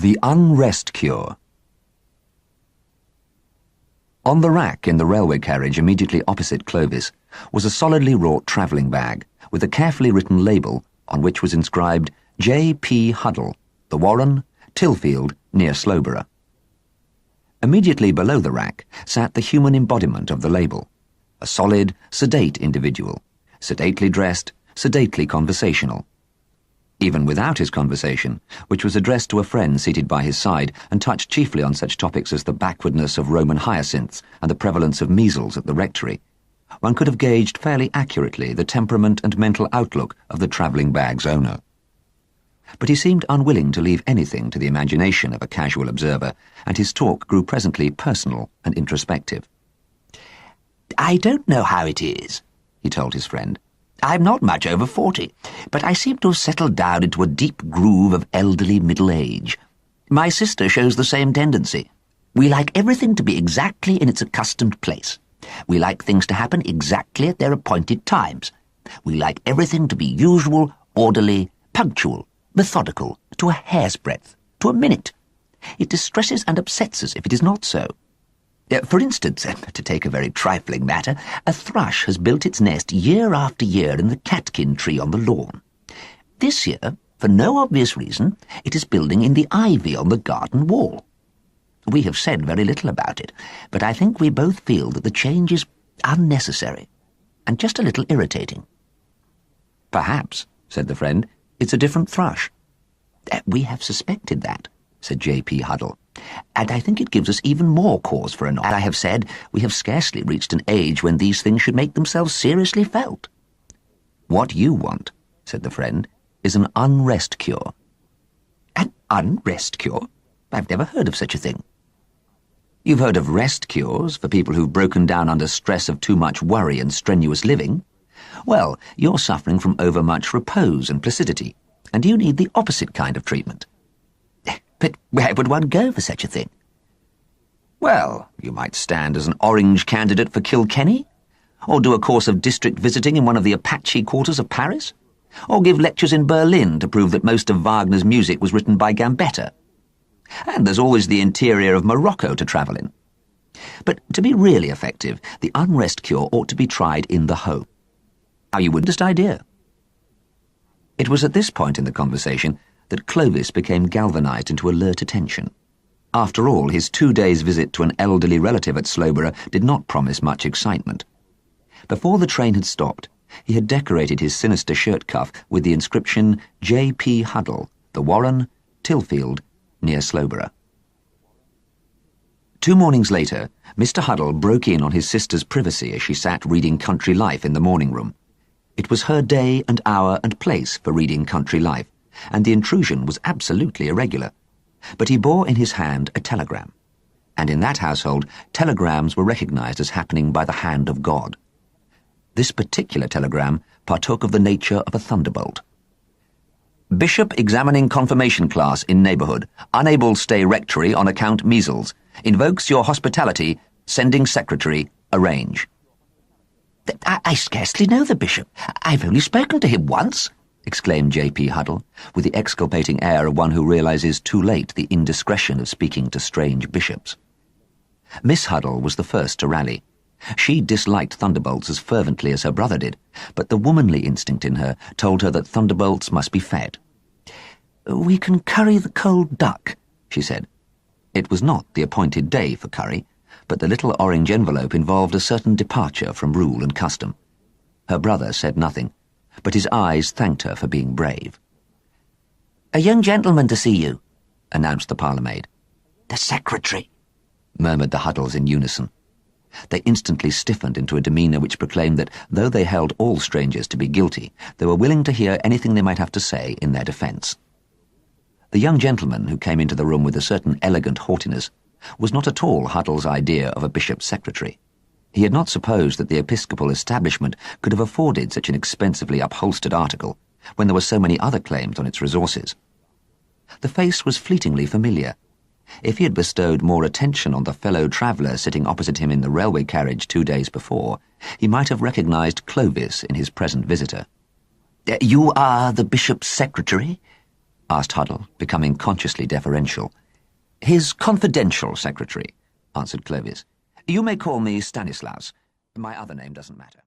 The Unrest Cure. On the rack in the railway carriage immediately opposite Clovis was a solidly wrought travelling bag with a carefully written label on which was inscribed J.P. Huddle, The Warren, Tilfield, near Slowborough. Immediately below the rack sat the human embodiment of the label, a solid, sedate individual, sedately dressed, sedately conversational. Even without his conversation, which was addressed to a friend seated by his side and touched chiefly on such topics as the backwardness of Roman hyacinths and the prevalence of measles at the rectory, one could have gauged fairly accurately the temperament and mental outlook of the travelling bag's owner. But he seemed unwilling to leave anything to the imagination of a casual observer, and his talk grew presently personal and introspective. "I don't know how it is," he told his friend. "I'm not much over 40, but I seem to have settled down into a deep groove of elderly middle age. My sister shows the same tendency. We like everything to be exactly in its accustomed place. We like things to happen exactly at their appointed times. We like everything to be usual, orderly, punctual, methodical, to a hair's breadth, to a minute. It distresses and upsets us if it is not so. For instance, to take a very trifling matter, a thrush has built its nest year after year in the catkin tree on the lawn. This year, for no obvious reason, it is building in the ivy on the garden wall. We have said very little about it, but I think we both feel that the change is unnecessary and just a little irritating." "Perhaps," said the friend, "it's a different thrush." "We have suspected that," said J.P. Huddle, "and I think it gives us even more cause for annoyance. As I have said, we have scarcely reached an age when these things should make themselves seriously felt." "What you want," said the friend, "is an unrest cure." "An unrest cure? I've never heard of such a thing." "You've heard of rest cures for people who've broken down under stress of too much worry and strenuous living? Well, you're suffering from overmuch repose and placidity, and you need the opposite kind of treatment." "But where would one go for such a thing?" "Well, you might stand as an orange candidate for Kilkenny, or do a course of district visiting in one of the Apache quarters of Paris, or give lectures in Berlin to prove that most of Wagner's music was written by Gambetta. And there's always the interior of Morocco to travel in. But to be really effective, the unrest cure ought to be tried in the home. How you would just idea." It was at this point in the conversation that Clovis became galvanised into alert attention. After all, his 2 days' visit to an elderly relative at Slowborough did not promise much excitement. Before the train had stopped, he had decorated his sinister shirt cuff with the inscription J.P. Huddle, The Warren, Tilfield, near Slowborough. 2 mornings later, Mr. Huddle broke in on his sister's privacy as she sat reading Country Life in the morning room. It was her day and hour and place for reading Country Life, and the intrusion was absolutely irregular. But he bore in his hand a telegram, and in that household telegrams were recognised as happening by the hand of God. This particular telegram partook of the nature of a thunderbolt. "Bishop examining confirmation class in neighbourhood, unable stay rectory on account measles, invokes your hospitality, sending secretary, arrange." I scarcely know the bishop. I've only spoken to him once," exclaimed J.P. Huddle, with the exculpating air of one who realises too late the indiscretion of speaking to strange bishops. Miss Huddle was the first to rally. She disliked thunderbolts as fervently as her brother did, but the womanly instinct in her told her that thunderbolts must be fed. "We can curry the cold duck," she said. It was not the appointed day for curry, but the little orange envelope involved a certain departure from rule and custom. Her brother said nothing, but his eyes thanked her for being brave. "A young gentleman to see you," announced the parlour-maid. "The secretary," murmured the Huddles in unison. They instantly stiffened into a demeanour which proclaimed that, though they held all strangers to be guilty, they were willing to hear anything they might have to say in their defence. The young gentleman, who came into the room with a certain elegant haughtiness, was not at all Huddle's idea of a bishop's secretary. He had not supposed that the episcopal establishment could have afforded such an expensively upholstered article, when there were so many other claims on its resources. The face was fleetingly familiar. If he had bestowed more attention on the fellow traveller sitting opposite him in the railway carriage 2 days before, he might have recognised Clovis in his present visitor. "You are the bishop's secretary?" asked Huddle, becoming consciously deferential. "His confidential secretary," answered Clovis. "You may call me Stanislaus. My other name doesn't matter."